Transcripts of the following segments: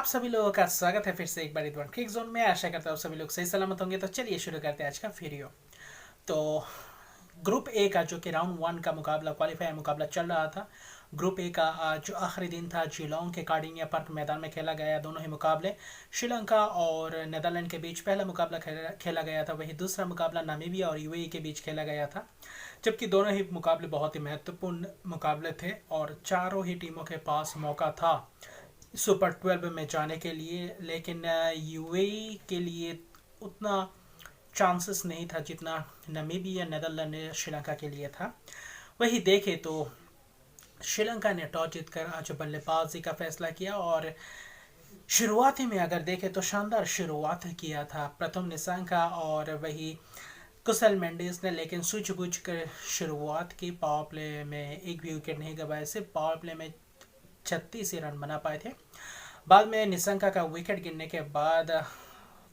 आप सभी लोगों का स्वागत है फिर से एक बार इधर क्रिक जोन में। आशा करता हूँ सभी लोग सही सलामत होंगे। तो चलिए शुरू करते हैं आज का वीडियो। तो ग्रुप ए का जो कि राउंड वन का मुकाबला, क्वालिफायर मुकाबला चल रहा था। ग्रुप ए का आज जो आखिरी दिन था, जिलोंग के कार्डिनिया पार्क मैदान में खेला गया। दोनों ही मुकाबले श्रीलंका और नेदरलैंड के बीच पहला मुकाबला खेला गया था। वही दूसरा मुकाबला नामीबिया और यूएई के बीच खेला गया था। जबकि दोनों ही मुकाबले बहुत ही महत्वपूर्ण मुकाबले थे और चारों ही टीमों के पास मौका था सुपर 12 में जाने के लिए। लेकिन यूएई के लिए उतना चांसेस नहीं था जितना नमीबिया, नेदरलैंड, श्रीलंका के लिए था। वही देखे तो श्रीलंका ने टॉस जीतकर आज बल्लेबाजी का फैसला किया और शुरुआती में अगर देखे तो शानदार शुरुआत किया था प्रथम निशंका और वही कुशल मेंडिस ने। लेकिन सूझ बूझ कर शुरुआत की, पावर प्ले में एक भी विकेट नहीं गंवाए, सिर्फ पावर प्ले में 36 ही रन बना पाए थे। बाद में निशंका का विकेट गिरने के बाद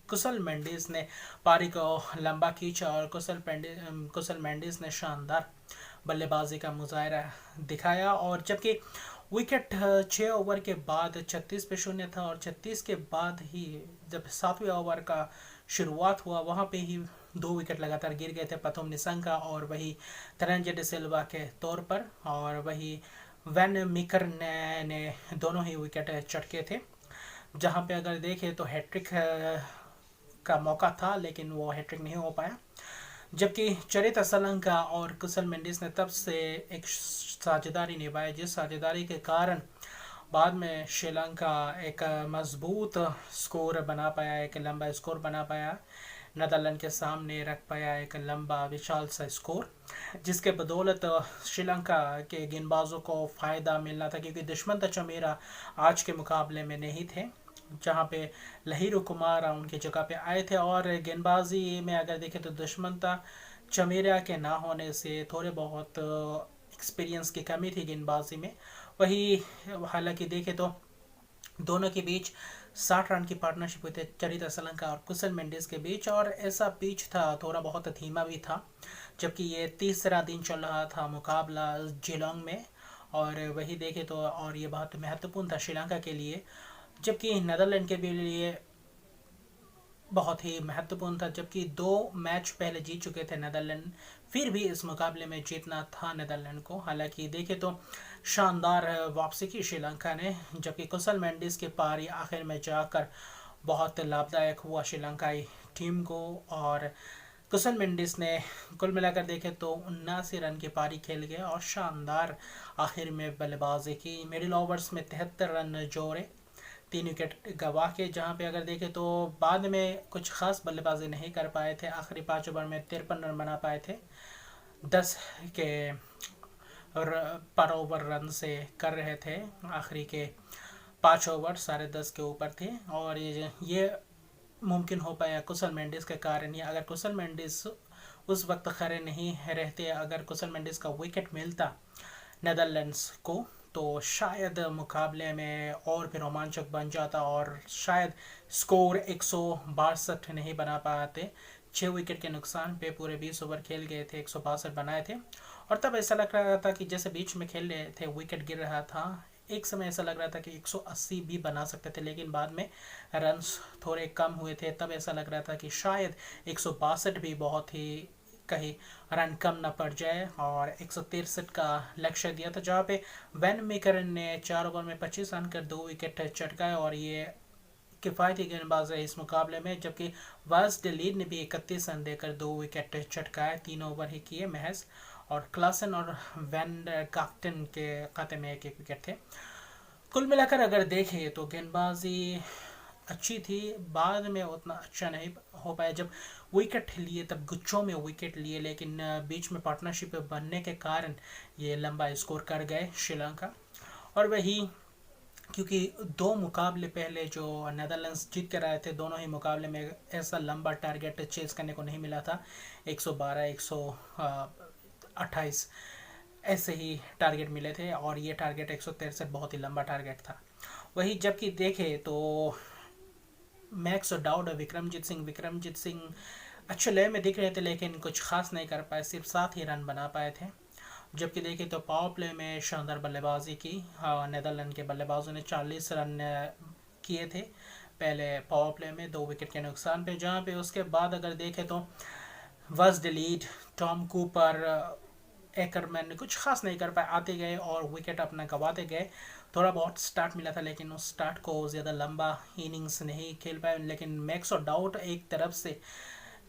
कुशल मेंडिस ने पारी को लंबा खींचा और कुशल मेंडिस ने शानदार बल्लेबाजी का मुजाहरा दिखाया। और जबकि विकेट 6 ओवर के बाद 36 पे शून्य था और 36 के बाद ही जब 7वें ओवर का शुरुआत हुआ, वहाँ पे ही 2 विकेट लगातार गिर गए थे, प्रथम निशंका और वही तरंजय डिसिल्वा के तौर पर। और वही वैन मिकर ने दोनों ही विकेट चटके थे। जहाँ पे अगर देखें तो हैट्रिक का मौका था लेकिन वो हैट्रिक नहीं हो पाया। जबकि चरित असलंका और कुशल मेंडिस ने तब से एक साझेदारी निभाई, जिस साझेदारी के कारण बाद में श्रीलंका एक मजबूत स्कोर बना पाया, एक लंबा स्कोर बना पाया, नेदरलैंड के सामने रख पाया एक लंबा विशाल सा स्कोर, जिसके बदौलत श्रीलंका के गेंदबाजों को फ़ायदा मिलना था। क्योंकि दुष्मंत चमीरा आज के मुकाबले में नहीं थे, जहाँ पे लहिरू कुमार उनकी जगह पे आए थे। और गेंदबाजी में अगर देखें तो दुष्मंता चमीरा के ना होने से थोड़े बहुत एक्सपीरियंस की कमी थी गेंदबाजी में। वही हालांकि देखें तो दोनों के बीच 60 रन की पार्टनरशिप हुई थी, चरित असलंका और कुशल मेंडिस के बीच। और ऐसा पिच था, थोड़ा बहुत धीमा भी था, जबकि ये तीसरा दिन चल रहा था मुकाबला जिलोंग में। और वही देखे तो और ये बहुत महत्वपूर्ण था श्रीलंका के लिए, जबकि नेदरलैंड के भी लिए बहुत ही महत्वपूर्ण था। जबकि 2 मैच पहले जीत चुके थे नेदरलैंड, फिर भी इस मुकाबले में जीतना था नेदरलैंड को। हालांकि देखे तो शानदार वापसी की श्रीलंका ने, जबकि कुशल मेंडिस की पारी आखिर में जाकर बहुत लाभदायक हुआ श्रीलंकाई टीम को। और कुशल मेंडिस ने कुल मिलाकर देखे तो 79 रन की पारी खेल गया और शानदार आखिर में बल्लेबाजी की। मिडिल ओवर्स में 73 रन जोड़े, 3 विकेट गवा के। जहाँ पे अगर देखें तो बाद में कुछ खास बल्लेबाजी नहीं कर पाए थे, आखिरी 5 ओवर में 53 रन बना पाए थे, 10 के पर ओवर रन से कर रहे थे। आखिरी के 5 ओवर 10.5 के ऊपर थे और ये मुमकिन हो पाया कुशल मेंडिस के कारण ही। अगर कुशल मेंडिस उस वक्त खड़े नहीं रहते, अगर कुशल मेंडिस का विकेट मिलता नेदरलैंड्स को, तो शायद मुकाबले में और भी रोमांचक बन जाता और शायद स्कोर 162 नहीं बना पाते। 6 विकेट के नुकसान पे पूरे 20 ओवर खेल गए थे, 162 बनाए थे। और तब ऐसा लग रहा था कि जैसे बीच में खेल रहे थे, विकेट गिर रहा था, एक समय ऐसा लग रहा था कि 180 भी बना सकते थे। लेकिन बाद में रन्स थोड़े कम हुए थे, तब ऐसा लग रहा था कि शायद 162 भी बहुत ही कहीं रन कम न पड़ जाए और 163 का लक्ष्य दिया था। जहाँ पे वैन मेकर ने 4 ओवर में 25 रन कर 2 विकेट चटकाए और ये किफ़ायती गेंदबाज है इस मुकाबले में। जबकि वास डिलीड ने भी 31 रन देकर 2 विकेट चटकाए, 3 ओवर ही किए महज। और क्लासन और वैन काक्टन के खाते में एक एक विकेट थे। कुल मिलाकर अगर देखें तो गेंदबाजी अच्छी थी, बाद में उतना अच्छा नहीं हो पाया। जब विकेट लिए तब गुच्छों में विकेट लिए, लेकिन बीच में पार्टनरशिप बनने के कारण ये लंबा स्कोर कर गए श्रीलंका। और वही क्योंकि 2 मुकाबले पहले जो नेदरलैंड्स जीत कर आए थे, दोनों ही मुकाबले में ऐसा लंबा टारगेट चेज करने को नहीं मिला था। 112, 128 ऐसे ही टारगेट मिले थे और ये टारगेट 163 बहुत ही लंबा टारगेट था। वही जबकि देखे तो मैक्स डाउड और विक्रमजीत सिंह अच्छे लय में दिख रहे थे, लेकिन कुछ खास नहीं कर पाए, सिर्फ 7 ही रन बना पाए थे। जबकि देखें तो पावर प्ले में शानदार बल्लेबाजी की नेदरलैंड के बल्लेबाजों ने, 40 रन किए थे पहले पावर प्ले में 2 विकेट के नुकसान पे, जहाँ पे उसके बाद अगर देखें तो वॉज डिलीड टॉम कूपर एकरमैन कुछ खास नहीं कर पाए, आते गए और विकेट अपना गंवाते गए। थोड़ा बहुत स्टार्ट मिला था लेकिन उस स्टार्ट को ज़्यादा लंबा इनिंग्स नहीं खेल पाए। लेकिन मैक्स और डाउट एक तरफ से,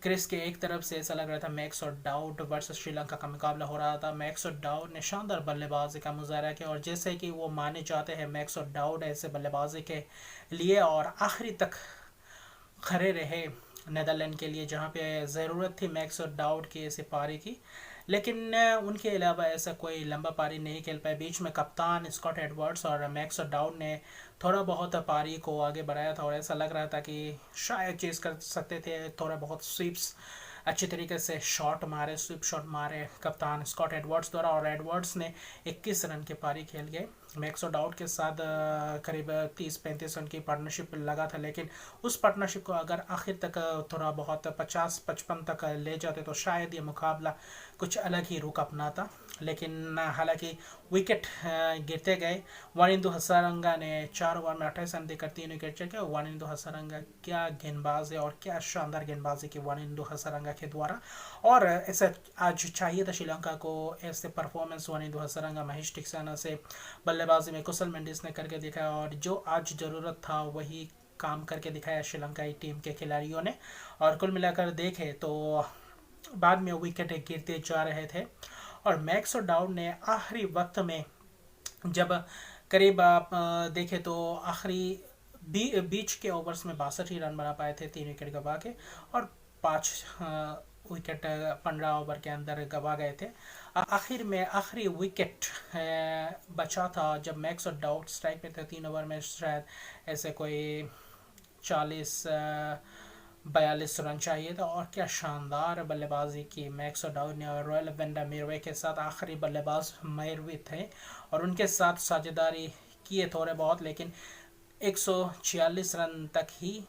क्रिस के एक तरफ से ऐसा लग रहा था मैक्स और डाउट वर्सेस श्रीलंका का मुकाबला हो रहा था। मैक्स और डाउट ने शानदार बल्लेबाजी का मुजाहरा किया, और जैसे कि वो माने जाते हैं मैक्स और डाउट ऐसे बल्लेबाजी के लिए, और आखिरी तक खड़े रहे नेदरलैंड के लिए, जहाँ पे ज़रूरत थी मैक्स और डाउट की ऐसी पारी की। लेकिन उनके अलावा ऐसा कोई लंबा पारी नहीं खेल पाए। बीच में कप्तान स्कॉट एडवर्ड्स और मैक्स और डाउड ने थोड़ा बहुत पारी को आगे बढ़ाया था, और ऐसा लग रहा था कि शायद चेस कर सकते थे। थोड़ा बहुत स्वीप्स अच्छी तरीके से शॉट मारे, स्वीप शॉट मारे कप्तान स्कॉट एडवर्ड्स द्वारा, और एडवर्ड्स ने 21 रन की पारी खेल गए। मैक्स और डाउट के साथ करीब 30-35 रन की पार्टनरशिप लगा था, लेकिन उस पार्टनरशिप को अगर आखिर तक थोड़ा बहुत 50-55 तक ले जाते तो शायद ये मुकाबला कुछ अलग ही रुख अपनाता। लेकिन हालांकि विकेट गिरते गए। वानिंदु हसारंगा ने 4 ओवर में 28 रन देकर 3 विकेट चढ़ गए। वानिंदु हसारंगा क्या गेंदबाज है, और क्या शानदार गेंदबाजी की वानिंदु हसारंगा के द्वारा। और ऐसा आज चाहिए था श्रीलंका को, ऐसे परफॉर्मेंस वानिंदु हसारंगा, महेश टिक्साना से बल्लेबाजी में कुशल मेंडिस ने करके दिखाया, और जो आज ज़रूरत था वही काम करके दिखाया श्रीलंकाई टीम के खिलाड़ियों ने। और कुल मिलाकर देखें तो बाद में विकेट गिरते जा रहे थे, और मैक्स और डाउड ने आखिरी वक्त में जब करीब आप देखें तो आखिरी बीच के ओवर्स में 62 ही रन बना पाए थे 3 विकेट गंवा के, और 5 विकेट 15 ओवर के अंदर गंवा गए थे। आखिर में आखिरी विकेट बचा था जब मैक्स और डाउड स्ट्राइक पे थे 3 ओवर में, शायद ऐसे कोई 40-42 रन चाहिए था। और क्या शानदार बल्लेबाजी की मैक्स और डाउड ने, और रॉयल वेंडा मिरवे के साथ आखिरी बल्लेबाज मिरवे थे, और उनके साथ साझेदारी किए थोड़े बहुत, लेकिन 146 रन तक ही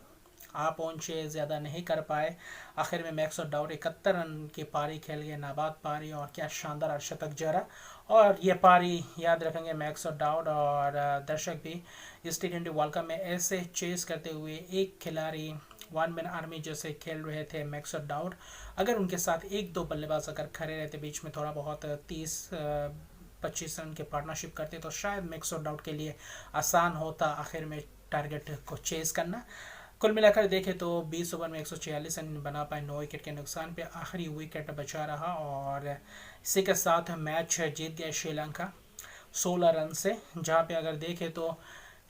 आ पहुँचे, ज़्यादा नहीं कर पाए। आखिर में मैक्स और डाउड 71 रन की पारी खेल गए, नाबाद पारी, और क्या शानदार शतक जरा। और ये पारी याद रखेंगे मैक्स और डाउड, और दर्शक भी इस T20 वर्ल्ड कप में ऐसे चेस करते हुए एक खिलाड़ी वन मैन आर्मी जैसे खेल रहे थे मैक्स और डाउड। अगर उनके साथ 1-2 बल्लेबाज अगर खड़े रहते बीच में, थोड़ा बहुत 30-25 रन की पार्टनरशिप करते, तो शायद मैक्स और डाउड के लिए आसान होता आखिर में टारगेट को चेस करना। कुल मिलाकर देखें तो 20 ओवर में 146 रन बना पाए 9 विकेट के नुकसान पे, आखिरी विकेट बचा रहा, और इसी के साथ मैच जीत गए श्रीलंका 16 रन से। जहाँ पे अगर देखें तो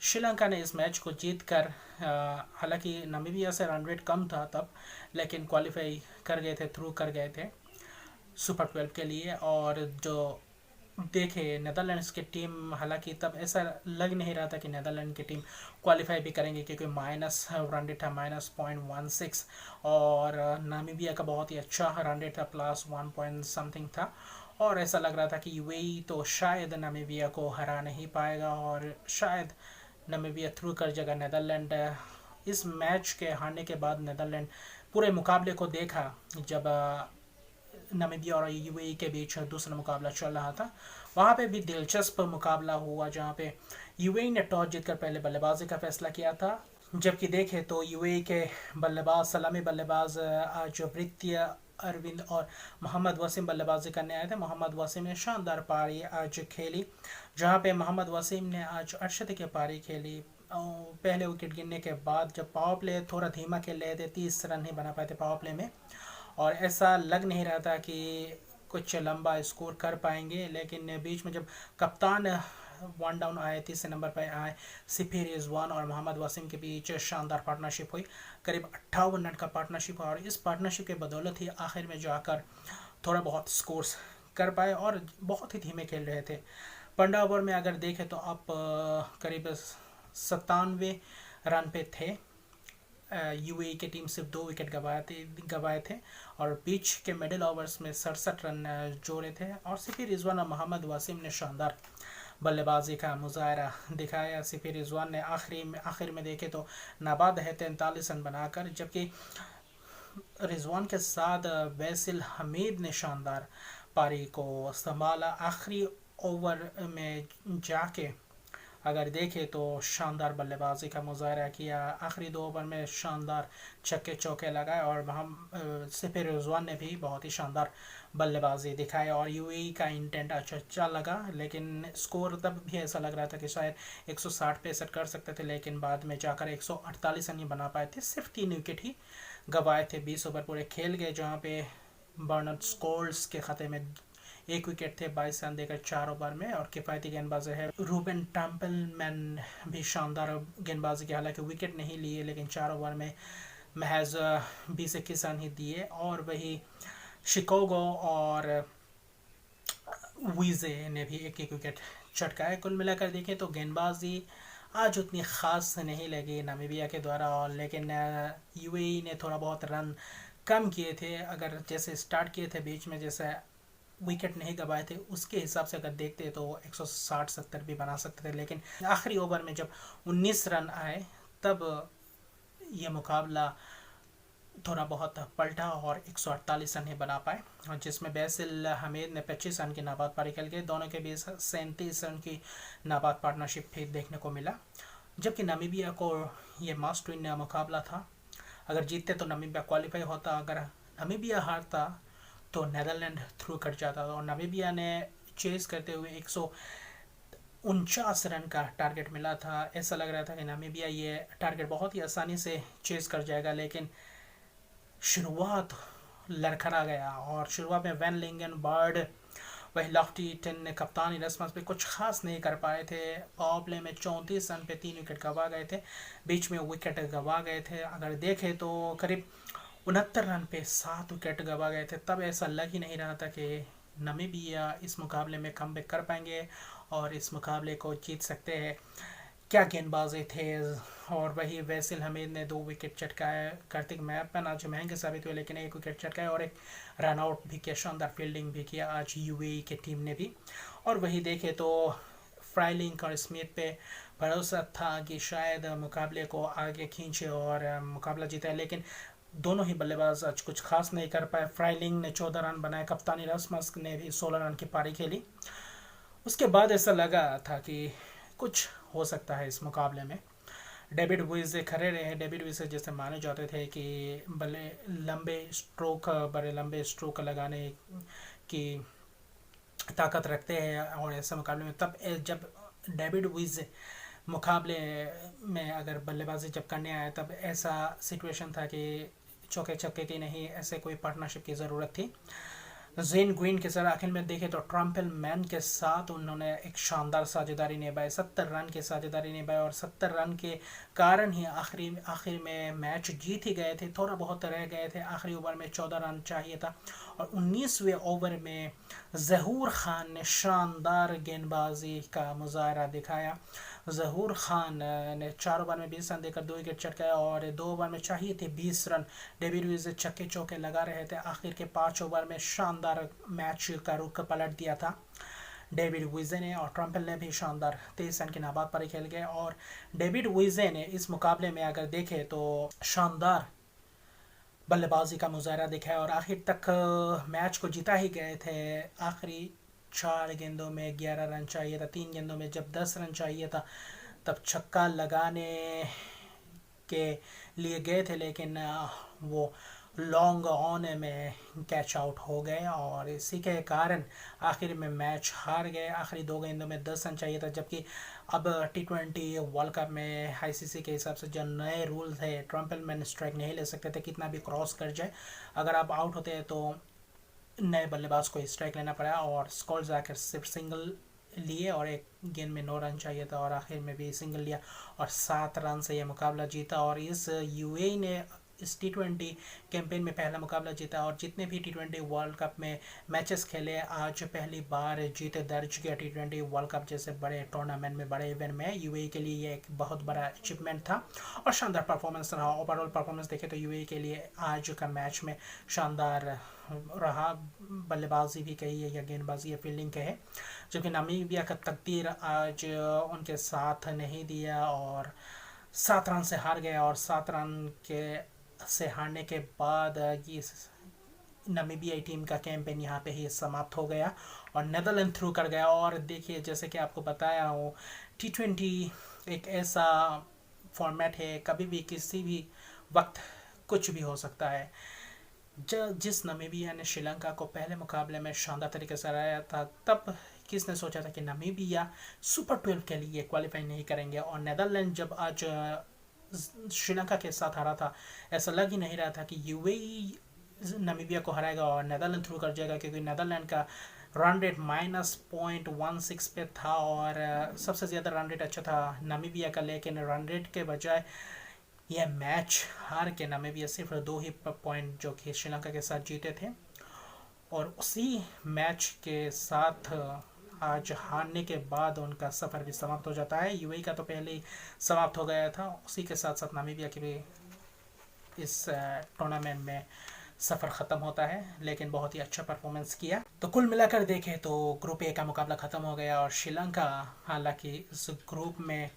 श्रीलंका ने इस मैच को जीत कर, हालांकि नामीबिया से रन रेट कम था तब, लेकिन क्वालिफाई कर गए थे, थ्रू कर गए थे सुपर 12 के लिए। और जो देखे नेदरलैंड्स की टीम, हालांकि तब ऐसा लग नहीं रहा था कि नेदरलैंड की टीम क्वालिफाई भी करेंगे, क्योंकि माइनस रन रेट था -0.16, और नामीबिया का बहुत ही अच्छा रन रेट था +1 पॉइंट समथिंग था। और ऐसा लग रहा था कि यूएई तो शायद नामीबिया को हरा नहीं पाएगा, और शायद नामीबिया थ्रू कर जगह नेदरलैंड। इस मैच के हारने के बाद नेदरलैंड पूरे मुकाबले को देखा, जब नामीबिया और यूएई के बीच दूसरा मुकाबला चल रहा था, वहाँ पे भी दिलचस्प मुकाबला हुआ, जहाँ पे यूएई ने टॉस जीतकर पहले बल्लेबाजी का फैसला किया था। जबकि देखें तो यूएई के बल्लेबाज, सलामी बल्लेबाज आज वृत्तीय अरविंद और मोहम्मद वसीम बल्लेबाजी करने आए थे। मोहम्मद वसीम ने शानदार पारी आज खेली, जहाँ पे मोहम्मद वसीम ने आज 68 की पारी खेली। पहले विकेट गिरने के बाद जब पावर प्ले थोड़ा धीमा खेल रहे थे, 30 रन ही बना पाए थे पावर प्ले में, और ऐसा लग नहीं रहा था कि कुछ लंबा स्कोर कर पाएंगे। लेकिन बीच में जब कप्तान वन डाउन आए, तीसरे नंबर पर आए, सिफी रिजवान और मोहम्मद वसीम के बीच शानदार पार्टनरशिप हुई, करीब 58 रन का पार्टनरशिप हुआ, और इस पार्टनरशिप के बदौलत ही आखिर में जाकर थोड़ा बहुत स्कोर्स कर पाए, और बहुत ही धीमे खेल रहे थे। 15 ओवर में अगर देखें तो आप करीब 97 रन पे थे। यूएई की टीम सिर्फ 2 विकेट गंवाए थे, और बीच के मिडिल ओवर्स में 67 रन जोड़े थे। और सिफी रिजवान और मोहम्मद वसीम ने शानदार बल्लेबाजी का मुजाहरा दिखाया। सिफी रिजवान ने आखिर में देखे तो नाबाद है 43 रन बनाकर, जबकि रिजवान के साथ वैसिल हमीद ने शानदार पारी को संभाला। आखिरी ओवर में जाके अगर देखें तो शानदार बल्लेबाजी का मुजाहरा किया, आखिरी 2 ओवर में शानदार छक्के चौके लगाए और वहाँ सिफर रिजवान ने भी बहुत ही शानदार बल्लेबाजी दिखाई और यूएई का इंटेंट अच्छा लगा। लेकिन स्कोर तब भी ऐसा लग रहा था कि शायद 160-65 कर सकते थे, लेकिन बाद में जाकर 148 रन ही बना पाए थे। सिर्फ 3 विकेट ही गंवाए थे, 20 ओवर पूरे खेल गए, जहाँ पे बर्नार्ड स्कोल्स के खाते में 1 विकेट थे 22 रन देकर 4 ओवर में। और किफ़ायती गेंदबाज है रूबेन टेम्पलमैन भी शानदार गेंदबाजी की, हालांकि विकेट नहीं लिए लेकिन 4 ओवर में महज 20-21 रन ही दिए। और वही शिकागो और वीजे ने भी 1-1 विकेट चटकाए। कुल मिलाकर देखें तो गेंदबाजी आज उतनी ख़ास नहीं लगी नामीबिया के द्वारा, और लेकिन यूएई ने थोड़ा बहुत रन कम किए थे। अगर जैसे स्टार्ट किए थे बीच में, जैसे विकेट नहीं गंवाए थे, उसके हिसाब से अगर देखते तो 160-70 भी बना सकते थे, लेकिन आखिरी ओवर में जब 19 रन आए तब ये मुकाबला थोड़ा बहुत पलटा और 148 रन ही बना पाए, और जिसमें बैसिल हमीद ने 25 रन की नाबाद पारी खेल के दोनों के बीच 37 रन की नाबाद पार्टनरशिप भी देखने को मिला। जबकि नामीबिया को ये मस्ट विन मुकाबला था, अगर जीतते तो नामीबिया क्वालिफाई होता, अगर नामीबिया हारता तो नेदरलैंड थ्रू कट जाता। और नामीबिया ने चेस करते हुए 149 रन का टारगेट मिला था। ऐसा लग रहा था कि नामीबिया ये टारगेट बहुत ही आसानी से चेस कर जाएगा, लेकिन शुरुआत लड़खड़ा गया और शुरुआत में वैन लिंगन बर्ड वही लॉफ्टी टेन ने कप्तानी रस्मस पे कुछ खास नहीं कर पाए थे। पावर प्ले में 34 रन पे 3 विकेट गंवा गए थे, बीच में विकेट गंवा गए थे। अगर देखें तो करीब 69 रन पे 7 विकेट गंवा गए थे। तब ऐसा लग ही नहीं रहा था कि नामीबिया इस मुकाबले में कमबैक कर पाएंगे और इस मुकाबले को जीत सकते हैं। क्या गेंदबाजी थे, और वही वैसिल हमीद ने 2 विकेट चटकाए। कार्तिक मैपन आज महंगे साबित हुए, लेकिन 1 विकेट चटकाए और एक रन आउट भी किया, शानदार फील्डिंग भी किया आज यूएई के टीम ने भी। और वही देखे तो फ्राइलिंग और स्मिथ पे भरोसा था कि शायद मुकाबले को आगे खींचे और मुकाबला जीता, लेकिन दोनों ही बल्लेबाज आज कुछ खास नहीं कर पाए। फ्राइलिंग ने 14 रन बनाए, कप्तानी रसमस ने भी 16 रन की पारी खेली। उसके बाद ऐसा लगा था कि कुछ हो सकता है इस मुकाबले में। डेविड विज खड़े रहे। डेविड विज जैसे माने जाते थे कि बड़े लंबे स्ट्रोक लगाने की ताकत रखते हैं, और ऐसे मुकाबले में तब जब डेविड विज मुकाबले में अगर बल्लेबाजी जब करने आया, तब ऐसा सिचुएशन था कि चौके छक्के की नहीं, ऐसे कोई पार्टनरशिप की ज़रूरत थी। जेन ग्रीन के साथ आखिर में देखे तो ट्रम्पल मैन के साथ उन्होंने एक शानदार साझेदारी निभाई, 70 रन की साझेदारी निभाई, और 70 रन के कारण ही आखिर में मैच जीत ही गए थे। थोड़ा बहुत रह गए थे, आखिरी ओवर में 14 रन चाहिए था, और 19वें ओवर में ज़हूर खान ने शानदार गेंदबाजी का मुजाहरा दिखाया। ज़हूर खान ने 4 ओवर में 20 रन देकर 2 विकेट चटकाया, और 2 ओवर में चाहिए थे 20 रन। डेविड विज छक्के चौके लगा रहे थे, आखिर के 5 ओवर में शानदार मैच का रुख पलट दिया था डेविड विजे ने। और ट्रम्पल ने भी शानदार 23 रन की नाबाद पारी खेल गए, और डेविड विजे ने इस मुकाबले में अगर देखे तो शानदार बल्लेबाजी का मुजाहरा दिखाया, और आखिर तक मैच को जीता ही गए थे। आखिरी 4 गेंदों में 11 रन चाहिए था, 3 गेंदों में जब 10 रन चाहिए था तब छक्का लगाने के लिए गए थे, लेकिन वो लॉन्ग ऑन में कैच आउट हो गए, और इसी के कारण आखिर में मैच हार गए। आखिरी 2 गेंदों में 10 रन चाहिए था, जबकि अब T20 वर्ल्ड कप में आईसीसी के हिसाब से जो नए रूल थे, ट्रम्पल मैन स्ट्राइक नहीं ले सकते थे कितना भी क्रॉस कर जाए। अगर आप आउट होते हैं तो नए बल्लेबाज को स्ट्राइक लेना पड़ा, और स्कॉल्स आकर सिर्फ सिंगल लिए, और एक गेंद में 9 रन चाहिए था और आखिर में भी सिंगल लिया और 7 रन से यह मुकाबला जीता। और इस यूएई ने इस T20 कैंपेन में पहला मुकाबला जीता, और जितने भी T20 वर्ल्ड कप में मैचेस खेले, आज पहली बार जीते दर्ज किया T20 वर्ल्ड कप जैसे बड़े टूर्नामेंट में, बड़े इवेंट में। यूएई के लिए ये एक बहुत बड़ा अचीवमेंट था और शानदार परफॉर्मेंस रहा। ओवरऑल परफॉर्मेंस देखें तो यूएई के लिए आज का मैच में शानदार रहा, बल्लेबाजी भी कही है या गेंदबाजी या फील्डिंग कहे, जबकि नामीबिया का तकदीर आज उनके साथ नहीं दिया और 7 रन से हार गया। और 7 रन के से हारने के बाद ये नामीबियाई टीम का कैंपेन यहाँ पे ही समाप्त हो गया और नेदरलैंड थ्रू कर गया। और देखिए जैसे कि आपको बताया हूँ, T20 एक ऐसा फॉर्मेट है, कभी भी किसी भी वक्त कुछ भी हो सकता है। जिस नामीबिया ने श्रीलंका को पहले मुकाबले में शानदार तरीके से हराया था, तब किसने सोचा था कि नामीबिया सुपर 12 के लिए क्वालिफाई नहीं करेंगे। और नेदरलैंड जब आज श्रीलंका के साथ हारा था, ऐसा लग ही नहीं रहा था कि यूएई नामीबिया को हराएगा और नेदरलैंड थ्रू कर जाएगा, क्योंकि नेदरलैंड का रन रेट -0.16 पे था और सबसे ज़्यादा रन रेट अच्छा था नामीबिया का। लेकिन रन रेट के बजाय यह मैच हार के नामीबिया सिर्फ 2 ही पॉइंट जो कि श्रीलंका के साथ जीते थे। और उसी मैच के साथ आज हारने के बाद उनका सफ़र भी समाप्त हो जाता है। यूएई का तो पहले ही समाप्त हो गया था, उसी के साथ साथ नामीबिया के भी इस टूर्नामेंट में सफ़र ख़त्म होता है। लेकिन बहुत ही अच्छा परफॉर्मेंस किया। तो कुल मिलाकर देखें तो ग्रुप ए का मुकाबला ख़त्म हो गया और श्रीलंका हालांकि इस ग्रुप में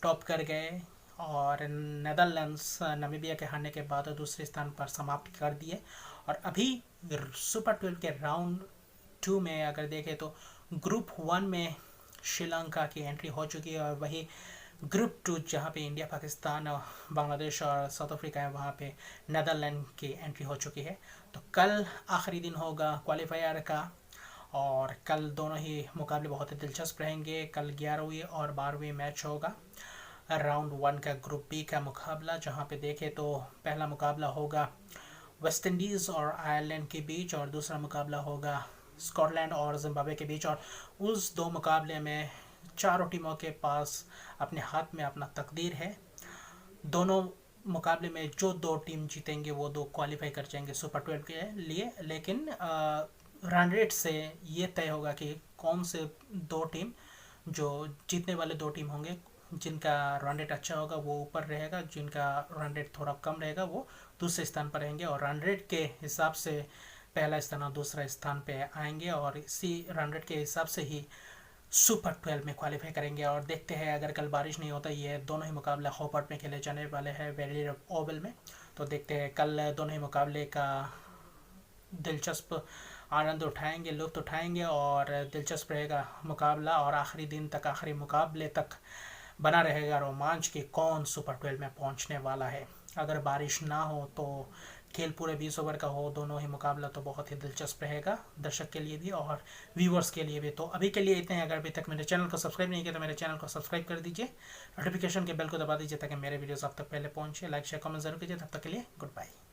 टॉप कर गए और नेदरलैंड्स नामीबिया के हारने के बाद दूसरे स्थान पर समाप्त कर दिए। और अभी सुपर 12 के राउंड 2 में अगर देखें तो ग्रुप 1 में श्रीलंका की एंट्री हो चुकी है और वही ग्रुप 2 जहाँ पे इंडिया, पाकिस्तान, बांग्लादेश और साउथ अफ्रीका है, वहाँ पे नेदरलैंड की एंट्री हो चुकी है। तो कल आखिरी दिन होगा क्वालिफायर का और कल दोनों ही मुकाबले बहुत ही दिलचस्प रहेंगे। कल 11वीं और 12वीं मैच होगा राउंड 1 का ग्रुप बी का मुकाबला, जहाँ पे देखें तो पहला मुकाबला होगा वेस्ट इंडीज़ और आयरलैंड के बीच और दूसरा मुकाबला होगा स्कॉटलैंड और जिम्बाब्वे के बीच। और उस 2 मुकाबले में चारों टीमों के पास अपने हाथ में अपना तकदीर है। दोनों मुकाबले में जो 2 टीम जीतेंगे वो 2 क्वालिफाई कर जाएंगे सुपर 12 के लिए। लेकिन रन रेट से ये तय होगा कि कौन से 2 टीम, जो जीतने वाले 2 टीम होंगे, जिनका रन रेट अच्छा होगा वो ऊपर रहेगा, जिनका रन रेट थोड़ा कम रहेगा वो दूसरे स्थान पर रहेंगे। और रन रेट के हिसाब से पहला स्थान और दूसरा स्थान पे आएंगे और इसी रन रेट के हिसाब से ही सुपर 12 में क्वालिफाई करेंगे। और देखते हैं अगर कल बारिश नहीं होता, ये दोनों ही मुकाबले होपर्ट में खेले जाने वाले हैं, वेरी ओवल में। तो देखते हैं कल दोनों ही मुकाबले का दिलचस्प आनंद उठाएंगे, लुत्फ उठाएंगे और दिलचस्प रहेगा मुकाबला। और आखिरी दिन तक, आखिरी मुकाबले तक बना रहेगा रोमांच कि कौन सुपर 12 में पहुंचने वाला है। अगर बारिश ना हो तो खेल पूरे 20 ओवर का हो दोनों ही मुकाबला, तो बहुत ही दिलचस्प रहेगा दर्शक के लिए भी और व्यूवर्स के लिए भी। तो अभी के लिए इतने हैं। अगर अभी तक मेरे चैनल को सब्सक्राइब नहीं किया तो मेरे चैनल को सब्सक्राइब कर दीजिए, नोटिफिकेशन के बेल को दबा दीजिए ताकि मेरे वीडियोस आप तक पहले पहुंचे। लाइक शेयर कमेंट जरूर कीजिए। तब तक के लिए गुड बाय।